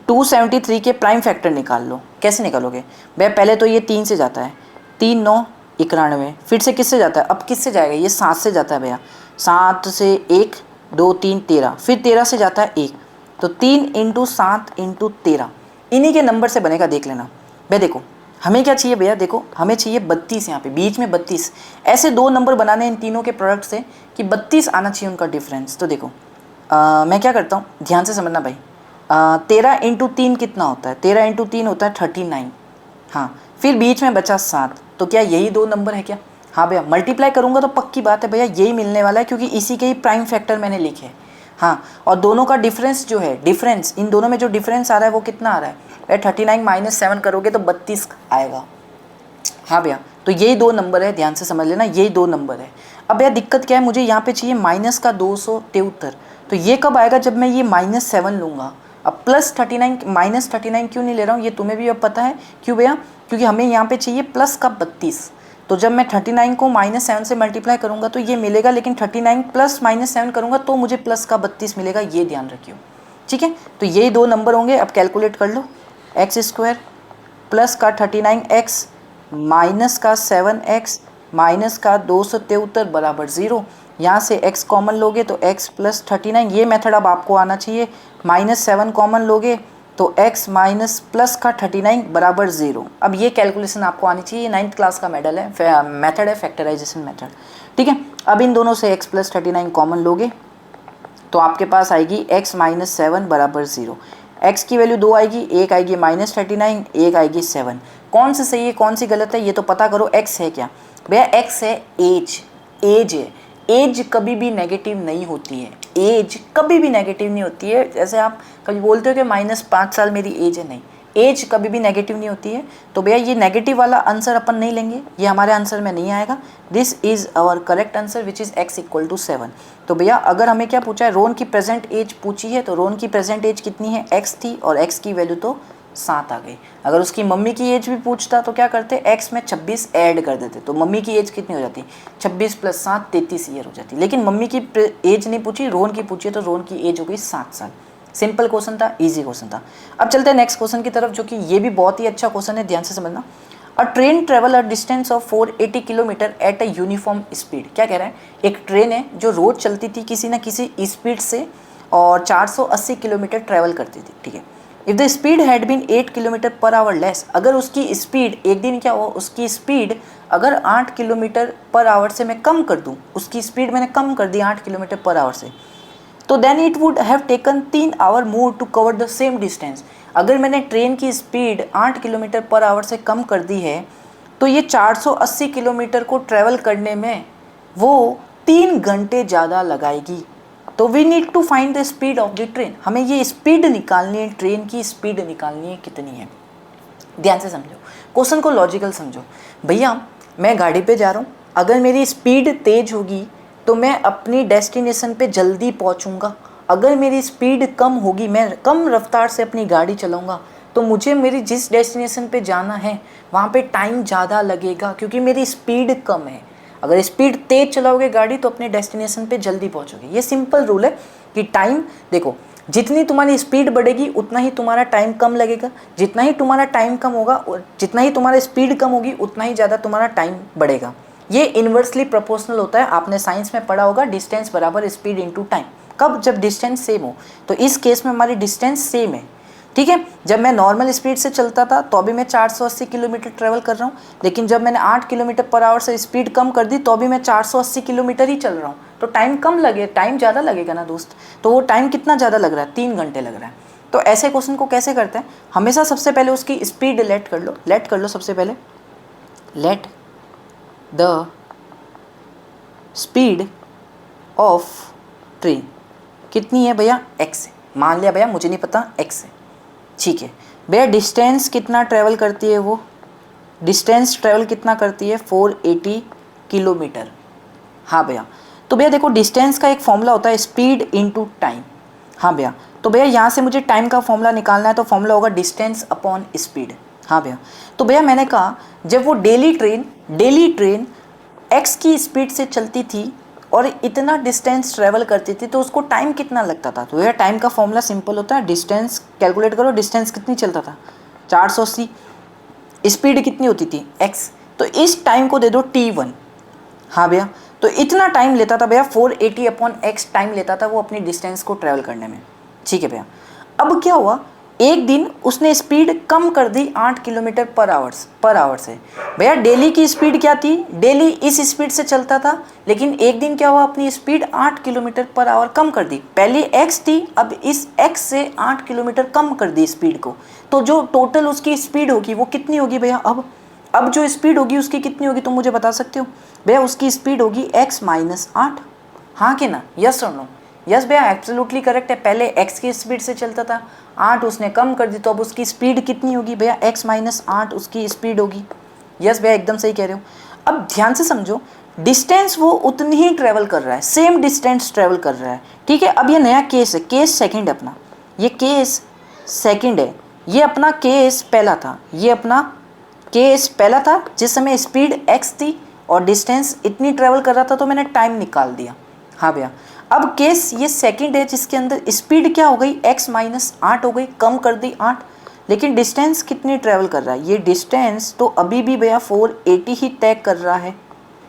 273 के प्राइम फैक्टर निकाल लो, कैसे निकालोगे भैया, पहले तो ये 3 से जाता है, 3 9 91, फिर से किससे जाता है, अब किससे जाएगा, ये 7 से जाता है भैया, 7 से 1 2 3 13, फिर 13 से जाता है 1, तो 3 इंटू 7 इंटू 13, इन्हीं के नंबर से बनेगा, देख लेना भैया। देखो हमें क्या चाहिए भैया, देखो हमें चाहिए 32, यहाँ पे बीच में 32, ऐसे दो नंबर बनाने इन तीनों के प्रोडक्ट से कि 32 आना चाहिए उनका डिफरेंस। तो देखो मैं क्या करता हूँ, ध्यान से समझना भाई, 13 इंटू 3 कितना होता है, 13 इंटू 3 होता है 39, हाँ, फिर बीच में बचा 7, तो क्या यही दो नंबर है क्या? हाँ भैया, मल्टीप्लाई करूँगा तो पक्की बात है भैया यही मिलने वाला है, क्योंकि इसी के ही प्राइम फैक्टर मैंने लिखे हैं। हाँ, और दोनों का डिफरेंस जो है, डिफरेंस इन दोनों में जो डिफरेंस आ रहा है वो कितना आ रहा है, 39 माइनस 7 करोगे तो 32 आएगा। हाँ भैया, तो यही दो नंबर है, ध्यान से समझ लेना, यही दो नंबर है। अब भैया दिक्कत क्या है, मुझे यहाँ पे चाहिए माइनस का 273, तो ये कब आएगा, जब मैं ये -7 लूँगा। अब प्लस 39 माइनस 39 क्यों नहीं ले रहा हूँ, ये तुम्हें भी अब पता है क्यों भैया, क्योंकि हमें यहाँ पे चाहिए प्लस का 32, तो जब मैं 39 को -7 से मल्टीप्लाई करूँगा तो ये मिलेगा, लेकिन 39 प्लस -7 करूँगा तो मुझे प्लस का 32 मिलेगा, ये ध्यान रखियो, ठीक है। तो यही दो नंबर होंगे। अब कैलकुलेट कर लो, एक्स स्क्वायर प्लस का 39x माइनस का 7x माइनस का 273 बराबर 0। यहाँ से x कॉमन लोगे तो x प्लस 39, ये मेथड अब आपको आना चाहिए। -7 कॉमन लोगे तो x माइनस प्लस का 39 बराबर 0। अब ये कैलकुलेशन आपको आनी चाहिए, 9th क्लास का मेथड है, फैक्टराइजेशन मेथड, ठीक है। अब इन दोनों से x प्लस 39 कॉमन लोगे तो आपके पास आएगी x माइनस 7 बराबर 0। x की वैल्यू 2 आएगी, एक आएगी -39, एक आएगी 7। कौन सी सही है कौन सी गलत है ये तो पता करो। x है क्या भैया, x है एज, एज है, एज कभी भी नेगेटिव नहीं होती है, एज कभी भी नेगेटिव नहीं होती है। जैसे आप कभी बोलते हो कि -5 साल मेरी एज है, नहीं, एज कभी भी नेगेटिव नहीं होती है। तो भैया ये नेगेटिव वाला आंसर अपन नहीं लेंगे, ये हमारे आंसर में नहीं आएगा। This is our correct answer which is x equal to 7। तो भैया अगर हमें क्या पूछा है, रोहन की प्रेजेंट एज पूछी है, तो रोहन की प्रेजेंट एज कितनी है, x थी, और x की वैल्यू तो 7 आ गई। अगर उसकी मम्मी की एज भी पूछता तो क्या करते, x में 26 ऐड कर देते, तो मम्मी की एज कितनी हो जाती, 26 + 7 33 ईयर हो जाती। लेकिन मम्मी की एज नहीं पूछी, रोहन की पूछी, तो रोहन की एज हो गई 7 साल। सिंपल क्वेश्चन था, इजी क्वेश्चन था। अब चलते हैं नेक्स्ट क्वेश्चन की तरफ, जो कि ये भी बहुत ही अच्छा क्वेश्चन है, ध्यान से समझना। अ train travel a distance of 480 kilometre at a uniform speed. क्या कह रहा है, एक ट्रेन है जो रोज चलती थी किसी ना किसी स्पीड से और 480 किलोमीटर ट्रेवल करती थी, ठीक है। If the speed had been 8 kilometre per hour less, अगर उसकी स्पीड एक दिन क्या हुआ, उसकी स्पीड अगर 8 किलोमीटर पर आवर से मैं कम कर दूं, उसकी स्पीड मैंने कम कर दी 8 किलोमीटर पर आवर से, तो then it would have taken 3 hour more to cover the same distance. अगर मैंने ट्रेन की स्पीड 8 किलोमीटर पर आवर से कम कर दी है तो ये 480 किलोमीटर को ट्रैवल करने में वो 3 घंटे ज़्यादा लगाएगी। तो we need to find the speed of the train, हमें ये स्पीड निकालनी है, ट्रेन की स्पीड निकालनी है कितनी है। ध्यान से समझो क्वेश्चन को, लॉजिकल समझो। भैया मैं गाड़ी पे जा रहा हूँ, अगर मेरी स्पीड तेज़ होगी तो मैं अपनी डेस्टिनेशन पे जल्दी पहुंचूंगा। अगर मेरी स्पीड कम होगी, मैं कम रफ्तार से अपनी गाड़ी चलाऊंगा, तो मुझे मेरी जिस डेस्टिनेशन पे जाना है वहाँ पे टाइम ज़्यादा लगेगा, क्योंकि मेरी स्पीड कम है। अगर स्पीड तेज चलाओगे गाड़ी तो अपने डेस्टिनेशन पे जल्दी पहुँचोगे। ये सिंपल रूल है कि टाइम, देखो जितनी तुम्हारी स्पीड बढ़ेगी उतना ही तुम्हारा टाइम कम लगेगा, जितना ही तुम्हारा टाइम कम होगा, जितना ही तुम्हारा स्पीड कम होगी उतना ही ज़्यादा तुम्हारा टाइम बढ़ेगा। ये इन्वर्सली प्रोपोर्शनल होता है। आपने साइंस में पढ़ा होगा, डिस्टेंस बराबर स्पीड इनटू टाइम। कब? जब डिस्टेंस सेम हो। तो इस केस में हमारी डिस्टेंस सेम है, ठीक है। जब मैं नॉर्मल स्पीड से चलता था तो अभी मैं 480 किलोमीटर ट्रेवल कर रहा हूँ, लेकिन जब मैंने 8 किलोमीटर पर आवर से स्पीड कम कर दी तो अभी मैं 480 किलोमीटर ही चल रहा हूँ। तो टाइम कम लगे, टाइम ज़्यादा लगेगा ना दोस्त। तो वो टाइम कितना ज़्यादा लग रहा है? 3 घंटे लग रहा है। तो ऐसे क्वेश्चन को कैसे करते हैं? हमेशा सबसे पहले उसकी स्पीड लेट कर लो सबसे पहले। Let the speed of train कितनी है भैया? x है। मान लिया भैया, मुझे नहीं पता, x है, ठीक है भैया। डिस्टेंस कितना ट्रैवल करती है वो? डिस्टेंस ट्रैवल कितना करती है? 480 किलोमीटर। हाँ भैया। तो भैया देखो, डिस्टेंस का एक फॉर्मूला होता है स्पीड इनटू टाइम। हाँ भैया। तो भैया यहाँ से मुझे टाइम का फॉर्मूला निकालना है, तो फॉर्मूला होगा डिस्टेंस अपॉन स्पीड। हाँ भैया। तो भैया मैंने कहा जब वो डेली ट्रेन x की स्पीड से चलती थी और इतना डिस्टेंस ट्रेवल करती थी तो उसको टाइम कितना लगता था? तो भैया टाइम का फॉर्मूला सिंपल होता है, डिस्टेंस कैलकुलेट करो। डिस्टेंस कितनी चलता था? 480। स्पीड कितनी होती थी? x। तो इस टाइम को दे दो t1। हाँ भैया। तो इतना टाइम लेता था भैया, 480 अपॉन x टाइम लेता था वो अपनी डिस्टेंस को ट्रैवल करने में, ठीक है भैया। अब क्या हुआ, एक दिन उसने स्पीड कम कर दी 8 किलोमीटर पर आवर से। भैया डेली की स्पीड क्या थी? डेली इस स्पीड से चलता था, लेकिन एक दिन क्या हुआ, अपनी स्पीड 8 किलोमीटर पर आवर कम कर दी। पहले x थी, अब इस x से 8 किलोमीटर कम कर दी स्पीड को। तो जो टोटल उसकी स्पीड होगी वो कितनी होगी भैया? अब जो स्पीड होगी उसकी कितनी होगी, तुम मुझे बता सकते हो? भैया उसकी स्पीड होगी x माइनस 8। हाँ कि ना? यस और नो? यस भैया, एब्सोल्युटली करेक्ट है। पहले x की स्पीड से चलता था, 8 उसने कम कर दी, तो अब उसकी स्पीड कितनी होगी भैया? x माइनस 8 उसकी स्पीड होगी। यस भैया, एकदम सही कह रहे हो। अब ध्यान से समझो, डिस्टेंस वो उतनी ही ट्रेवल कर रहा है, सेम डिस्टेंस ट्रेवल कर रहा है, ठीक है। अब ये नया केस है, केस सेकंड है अपना, ये केस सेकंड है। ये अपना केस पहला था, ये अपना केस पहला था जिस समय स्पीड x थी और डिस्टेंस इतनी ट्रेवल कर रहा था, तो मैंने टाइम निकाल दिया। हाँ भैया। अब केस ये सेकंड है जिसके अंदर स्पीड क्या हो गई? x माइनस 8 हो गई, कम कर दी 8, लेकिन डिस्टेंस कितनी ट्रेवल कर रहा है? ये डिस्टेंस तो अभी भी भैया 480 ही तय कर रहा है।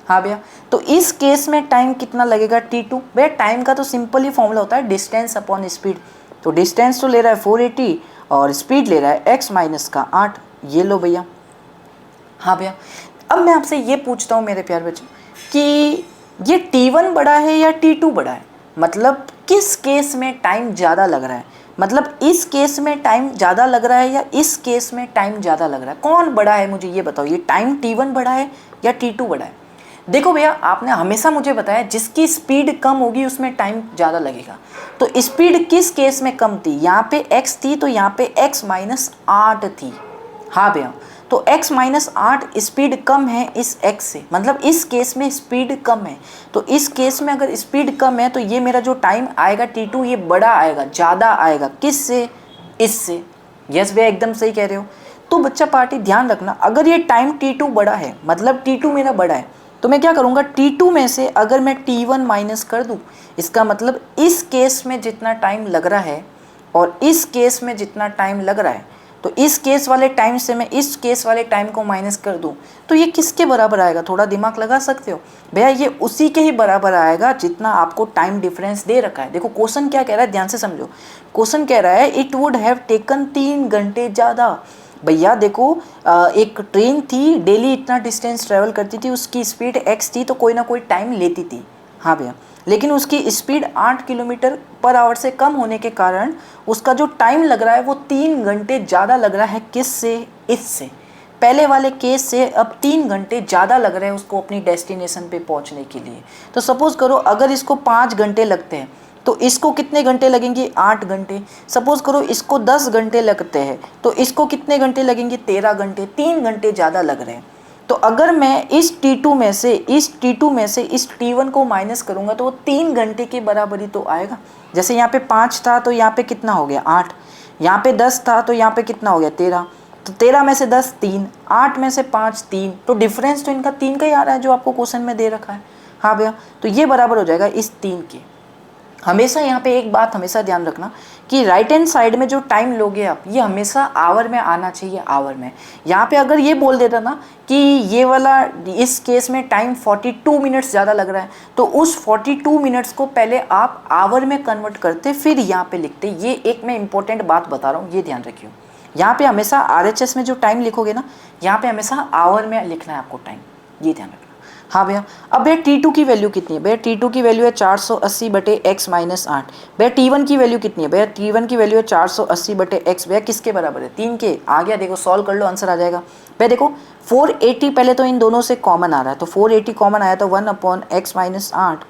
हाँ भैया। तो इस केस में टाइम कितना लगेगा? t2। भैया टाइम का तो सिंपल ही फॉर्मूला होता है डिस्टेंस अपॉन स्पीड। तो डिस्टेंस तो ले रहा है 480 और स्पीड ले रहा है x माइनस का 8। ये लो भैया। हाँ भैया। अब मैं आपसे ये पूछता हूँ मेरे प्यारे बच्चों कि ये t1 बड़ा है या t2 बड़ा है? मतलब किस केस में टाइम ज़्यादा लग रहा है? मतलब इस केस में टाइम ज़्यादा लग रहा है या इस केस में टाइम ज़्यादा लग रहा है? कौन बड़ा है मुझे ये बताओ, ये टाइम t1 बड़ा है या t2 बड़ा है? देखो भैया, आपने हमेशा मुझे बताया जिसकी स्पीड कम होगी उसमें टाइम ज़्यादा लगेगा। तो स्पीड किस केस में कम थी? यहाँ पे x थी तो यहाँ पे x माइनस 8 थी। हाँ भैया। तो x माइनस 8 स्पीड कम है इस x से, मतलब इस केस में स्पीड कम है। तो इस केस में अगर स्पीड कम है तो ये मेरा जो टाइम आएगा t2 ये बड़ा आएगा, ज़्यादा आएगा। किस से? इससे। यस भैया, एकदम सही कह रहे हो। तो बच्चा पार्टी ध्यान रखना, अगर ये टाइम t2 बड़ा है, मतलब t2 मेरा बड़ा है, तो मैं क्या करूँगा, t2 में से अगर मैं t1 माइनस कर दूँ, इसका मतलब इस केस में जितना टाइम लग रहा है और इस केस में जितना टाइम लग रहा है, तो इस केस वाले टाइम से मैं इस केस वाले टाइम को माइनस कर दूं तो ये किसके बराबर आएगा? थोड़ा दिमाग लगा सकते हो भैया, ये उसी के ही बराबर आएगा जितना आपको टाइम डिफरेंस दे रखा है। देखो क्वेश्चन क्या कह रहा है, ध्यान से समझो। क्वेश्चन कह रहा है इट वुड हैव टेकन 3 घंटे ज़्यादा। भैया देखो, एक ट्रेन थी, डेली इतना डिस्टेंस ट्रेवल करती थी, उसकी स्पीड x थी, तो कोई ना कोई टाइम लेती थी। हाँ भैया। लेकिन उसकी स्पीड 8 किलोमीटर पर आवर से कम होने के कारण उसका जो टाइम लग रहा है वो 3 घंटे ज़्यादा लग रहा है। किस से? इससे। पहले वाले केस से अब 3 घंटे ज़्यादा लग रहे हैं उसको अपनी डेस्टिनेशन पे पहुंचने के लिए। तो सपोज़ करो अगर इसको 5 घंटे लगते हैं तो इसको कितने घंटे लगेंगे? 8 घंटे। सपोज़ करो इसको 10 घंटे लगते हैं तो इसको कितने घंटे लगेंगे? 13 घंटे। 3 घंटे ज़्यादा लग रहे हैं। तो अगर मैं इस t2 में से इस t1 को माइनस करूंगा तो वो 3 घंटे के बराबर ही तो आएगा। जैसे यहाँ पे 5 था तो यहाँ पे कितना हो गया? 8। यहाँ पे 10 था तो यहाँ पे कितना हो गया 13, तो 13 में से 10 3, 8 में से 5 3, तो डिफरेंस तो इनका 3 का ही आ रहा है जो आपको क्वेश्चन में दे रखा है। हाँ भैया, तो ये बराबर हो जाएगा इस 3 के। हमेशा यहाँ पे एक बात हमेशा ध्यान रखना कि राइट हैंड साइड में जो टाइम लोगे आप, ये हमेशा आवर में आना चाहिए, आवर में। यहाँ पे अगर ये बोल देता ना कि ये वाला इस केस में टाइम 42 मिनट्स ज़्यादा लग रहा है, तो उस 42 मिनट्स को पहले आप आवर में कन्वर्ट करते फिर यहाँ पे लिखते। ये एक मैं इंपॉर्टेंट बात बता रहा हूँ, ये ध्यान रखियो। यहाँ पे हमेशा RHS में जो टाइम लिखोगे ना, यहाँ पे हमेशा आवर में लिखना है आपको टाइम, ये ध्यान रखना। हाँ भैया, अब भैया T2 की वैल्यू कितनी है? भैया T2 की वैल्यू है 480/x माइनस 8। भैया T1 की वैल्यू कितनी है? भैया T1 की वैल्यू है 480/x। भैया किसके बराबर है? 3 के। आ गया, देखो सॉल्व कर लो, आंसर आ जाएगा। भैया देखो 480 पहले तो इन दोनों से कॉमन आ रहा है, तो 480 कॉमन आया तो 1/x माइनस 8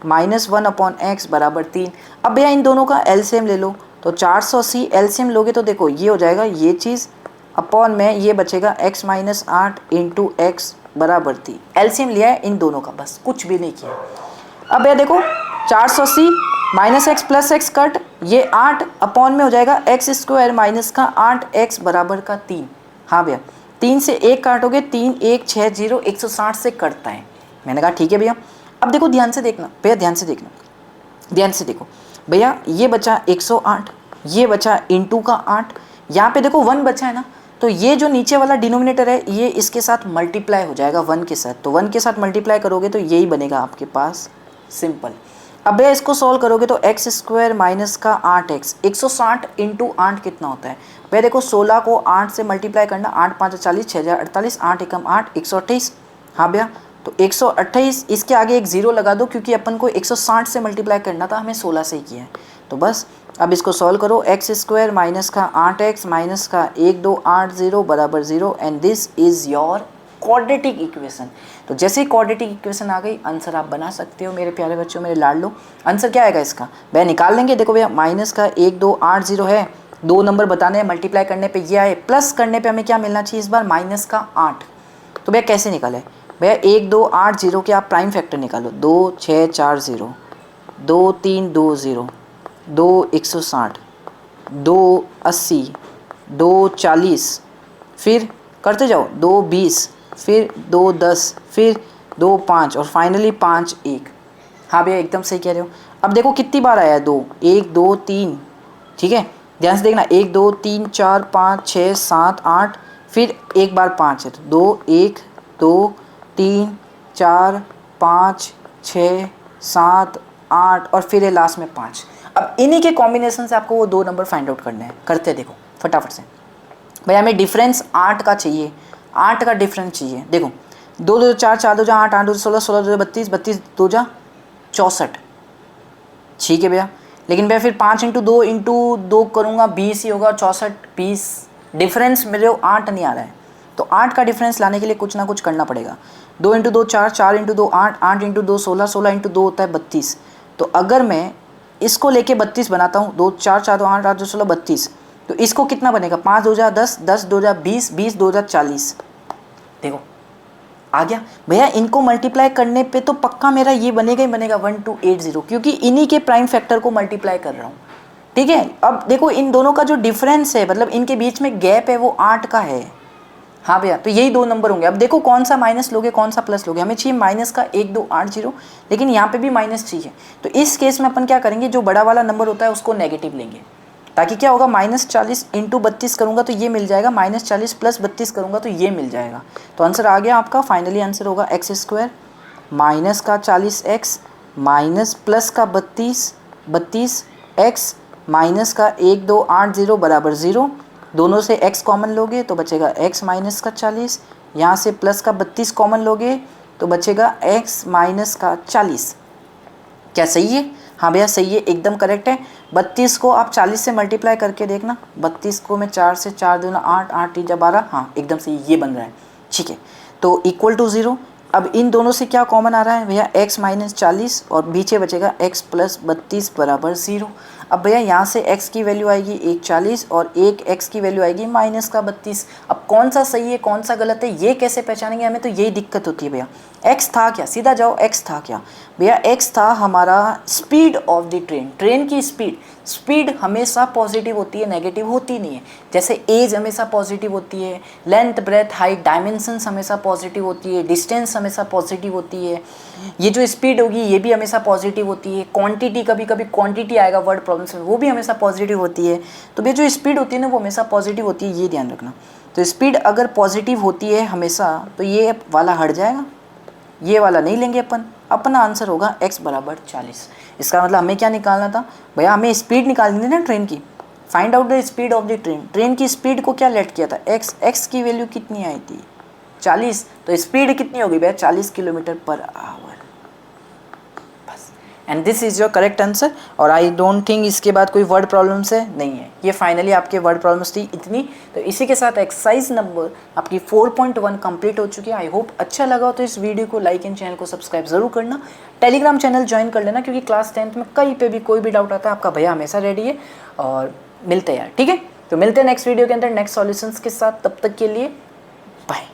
माइनस 1/x बराबर 3। अब भैया इन दोनों का एलसीएम ले लो, तो 480 एलसीएम लोगे तो देखो ये हो जाएगा ये चीज़ अपॉन में ये बचेगा x माइनस 8 इंटू एक्स बराबर 3। एलसीएम लिया है इन दोनों का, बस कुछ भी नहीं किया। अब ये देखो 480 minus x plus x cut, ये 8 अपॉन में हो जाएगा एक्स स्क्वायर माइनस का 8x बराबर का 3। हाँ भैया, 3 से 1 काटोगे 3 1 6 0 160 से कटता है। मैंने कहा ठीक है भैया। अब देखो ध्यान से देखना भैया, ध्यान से देखना, ध्यान से देखो भैया, ये बचा 108, ये बचा इंटू का 8, यहाँ पे देखो 1 बचा है ना, तो ये जो नीचे वाला डिनोमिनेटर है ये इसके साथ मल्टीप्लाई हो जाएगा 1 के साथ, तो 1 के साथ मल्टीप्लाई करोगे तो यही बनेगा आपके पास, सिंपल। अब भैया इसको सॉल्व करोगे तो एक्स स्क्वायर माइनस का 8x, 160 इंटू 8 कितना होता है भैया? देखो 16 को 8 से मल्टीप्लाई करना, 8 5 40 6 48, 8 एकम 8 128। हाँ भैया, तो 128, इसके आगे एक जीरो लगा दो क्योंकि अपन को 160 से मल्टीप्लाई करना था, हमें 16 से ही किया है। तो बस अब इसको सॉल्व करो, एक्स स्क्वायर माइनस का 8x माइनस का 1280 बराबर 0 and this is your quadratic equation. तो जैसे ही क्वाड्रेटिक इक्वेशन आ गई, आंसर आप बना सकते हो मेरे प्यारे बच्चों, मेरे लाडलो। आंसर क्या आएगा इसका भैया? निकाल लेंगे। देखो भैया माइनस का 1280 है, 2 नंबर बताने हैं, मल्टीप्लाई करने पे ये आए, प्लस करने पे हमें क्या मिलना चाहिए इस बार? माइनस का 8। तो भैया कैसे निकाले भैया? 1280 के आप प्राइम फैक्टर निकालो, 2 6 4 0, 2 3 2 0, 2 160, 2 80, 2 40, फिर करते जाओ 2 20, फिर 2 10, फिर 2 5 और फाइनली 5 1। हाँ भैया एकदम सही कह रहे हो। अब देखो कितनी बार आया है 2, 1 2 3, ठीक है, ध्यान से देखना, 1 2 3 4 5 6 7 8, फिर एक बार 5 है, तो 2 1 2 3 4 5 6 7 8 और फिर है लास्ट में 5। अब इन्हीं के कॉम्बिनेशन से आपको वो 2 नंबर फाइंड आउट करने हैं। करते देखो फटाफट से भैया, हमें डिफरेंस 8 का चाहिए, 8 का डिफरेंस चाहिए। देखो 2 2 4 4 2 8 8 2 16 16 2 32 32 2 64, ठीक है भैया। लेकिन भैया फिर 5 इंटू 2 करूँगा 20 ही होगा, 64 20, डिफरेंस मेरे 8 नहीं आ रहा है, तो 8 का डिफरेंस लाने के लिए कुछ ना कुछ करना पड़ेगा। 2 इंटू 2 4, 4 इंटू 2 8, 8 इंटू 2 16, 16 इंटू 2 होता है 32। तो अगर मैं इसको लेके 32 बनाता हूँ, 2 4 4 2 8 8 2 16 32, तो इसको कितना बनेगा? 5 2 10, 10 2 20, 20 2 40। देखो आ गया भैया। इनको मल्टीप्लाई करने पे तो पक्का मेरा ये बनेगा ही बनेगा 1280, क्योंकि इन्हीं के प्राइम फैक्टर को मल्टीप्लाई कर रहा हूँ, ठीक है। अब देखो इन दोनों का जो डिफरेंस है, मतलब इनके बीच में गैप है, वो 8 का है। हाँ भैया, तो यही 2 नंबर होंगे। अब देखो कौन सा माइनस लोगे कौन सा प्लस लोगे? हमें चाहिए माइनस का 1280, लेकिन यहाँ पे भी माइनस चाहिए। तो इस केस में अपन क्या करेंगे, जो बड़ा वाला नंबर होता है उसको नेगेटिव लेंगे, ताकि क्या होगा, -40 इंटू 32 करूँगा तो ये मिल जाएगा, -40 प्लस 32 करूँगा तो ये मिल जाएगा। तो आंसर आ गया आपका, फाइनली आंसर होगा एक्स स्क्वायर माइनस का 40x माइनस प्लस का 32 एक्स माइनस का 1280 बराबर 0। दोनों से x कॉमन लोगे तो बचेगा x माइनस का 40, यहाँ से प्लस का 32 कॉमन लोगे तो बचेगा x माइनस का 40। क्या सही है? हाँ भैया सही है, एकदम करेक्ट है। 32 को आप 40 से मल्टीप्लाई करके देखना, 32 को मैं 4 से 4 दूना 8, 8 3 12, हाँ एकदम सही, ये बन रहा है, ठीक है। तो इक्वल टू 0। अब इन दोनों से क्या कॉमन आ रहा है भैया? x माइनस 40 और पीछे बचेगा x प्लस 32 बराबर 0। अब भैया यहाँ से x की वैल्यू आएगी 140 और एक x की वैल्यू आएगी -32। अब कौन सा सही है कौन सा गलत है ये कैसे पहचानेंगे? हमें तो यही दिक्कत होती है भैया। एक्स था क्या, सीधा जाओ, एक्स था क्या भैया, एक्स था हमारा speed of the train, train की स्पीड हमेशा पॉजिटिव होती है, नेगेटिव होती नहीं है। जैसे एज हमेशा पॉजिटिव होती है, लेंथ ब्रेथ हाइट डायमेंशंस हमेशा पॉजिटिव होती है, डिस्टेंस हमेशा पॉजिटिव होती है, ये जो स्पीड होगी ये भी हमेशा पॉजिटिव होती है, क्वांटिटी, कभी कभी क्वांटिटी आएगा वर्ड प्रॉब्लम्स में, वो भी हमेशा पॉजिटिव होती है। तो भैया जो स्पीड होती है ना वो हमेशा पॉजिटिव होती है, ये ध्यान रखना। तो स्पीड अगर पॉजिटिव होती है हमेशा तो ये वाला हट जाएगा, ये वाला नहीं लेंगे अपन, अपना आंसर होगा x बराबर 40। इसका मतलब हमें क्या निकालना था भैया, हमें स्पीड निकालनी थी ना ट्रेन की, find out the speed of the train. Train की स्पीड को क्या लेट किया था, x की वैल्यू कितनी आई थी 40, तो स्पीड कितनी होगी भैया 40 किलोमीटर पर आवर, बस। And this is your correct answer. और आई डोंट थिंक इसके बाद कोई वर्ड प्रॉब्लम्स है, नहीं है, ये फाइनली आपके वर्ड प्रॉब्लम्स थी इतनी। तो इसी के साथ एक्सरसाइज नंबर आपकी 4.1 कंप्लीट हो चुकी है। आई होप अच्छा लगा हो तो इस वीडियो को लाइक एंड चैनल को सब्सक्राइब जरूर करना, टेलीग्राम चैनल ज्वाइन कर लेना, क्योंकि क्लास 10th में कहीं पे भी कोई भी डाउट आता है आपका भैया हमेशा रेडी है। और मिलते हैं यार, ठीक है, तो मिलते हैं नेक्स्ट वीडियो के अंदर नेक्स्ट सॉल्यूशंस के साथ, तब तक के लिए बाय।